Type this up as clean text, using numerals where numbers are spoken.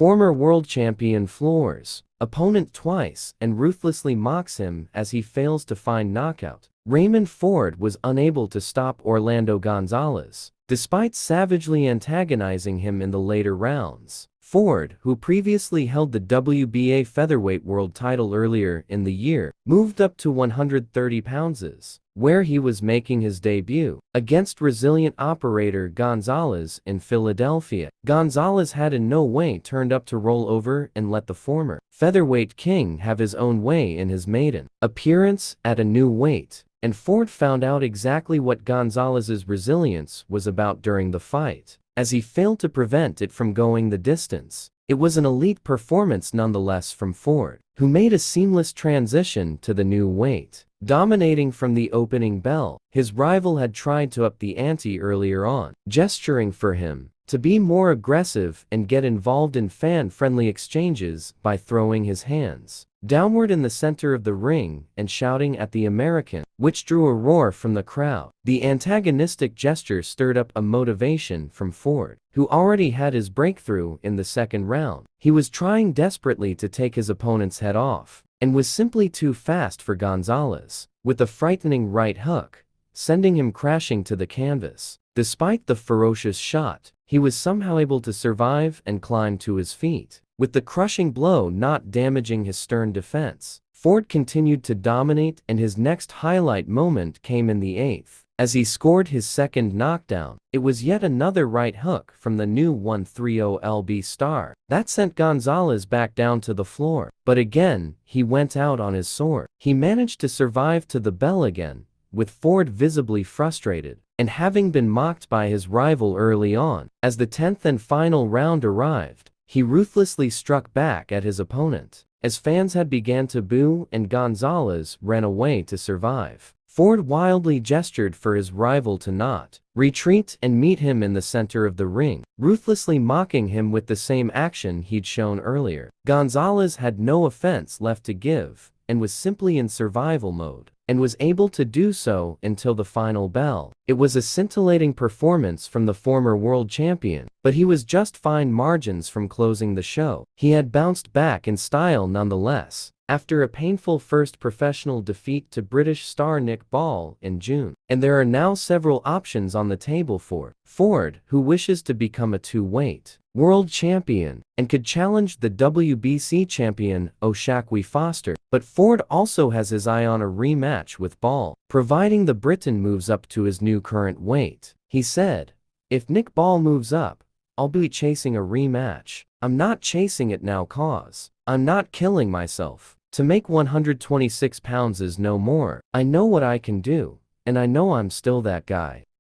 Former world champion floors opponent twice and ruthlessly mocks him as he fails to find knockout. Raymond Ford was unable to stop Orlando Gonzalez, despite savagely antagonizing him in the later rounds. Ford, who previously held the WBA featherweight world title earlier in the year, moved up to 130 pounds, where he was making his debut against resilient operator Gonzalez in Philadelphia. Gonzalez had in no way turned up to roll over and let the former featherweight king have his own way in his maiden appearance at a new weight, and Ford found out exactly what Gonzalez's resilience was about during the fight, as he failed to prevent it from going the distance. It was an elite performance nonetheless from Ford, who made a seamless transition to the new weight, dominating from the opening bell. His rival had tried to up the ante earlier on, gesturing for him to be more aggressive and get involved in fan-friendly exchanges by throwing his hands downward in the center of the ring and shouting at the American, which drew a roar from the crowd. The antagonistic gesture stirred up a motivation from Ford, who already had his breakthrough in the second round. He was trying desperately to take his opponent's head off, and was simply too fast for Gonzalez, with a frightening right hook, sending him crashing to the canvas. Despite the ferocious shot, he was somehow able to survive and climb to his feet, with the crushing blow not damaging his stern defense. Ford continued to dominate, and his next highlight moment came in the eighth, as he scored his second knockdown. It was yet another right hook from the new 130-lb star that sent Gonzalez back down to the floor, but again, he went out on his sword. He managed to survive to the bell again, with Ford visibly frustrated, and having been mocked by his rival early on. As the 10th and final round arrived, he ruthlessly struck back at his opponent, as fans had began to boo and Gonzalez ran away to survive. Ford wildly gestured for his rival to not retreat and meet him in the center of the ring, ruthlessly mocking him with the same action he'd shown earlier. Gonzalez had no offense left to give, and was simply in survival mode, and was able to do so until the final bell. It was a scintillating performance from the former world champion, but he was just fine margins from closing the show. He had bounced back in style nonetheless, after a painful first professional defeat to British star Nick Ball in June. And there are now several options on the table for Ford, who wishes to become a two-weight world champion and could challenge the WBC champion O'Shaquie Foster. But Ford also has his eye on a rematch with Ball, providing the Briton moves up to his new current weight. He said, "If Nick Ball moves up, I'll be chasing a rematch. I'm not chasing it now cause I'm not killing myself. To make 126 pounds is no more. I know what I can do, and I know I'm still that guy."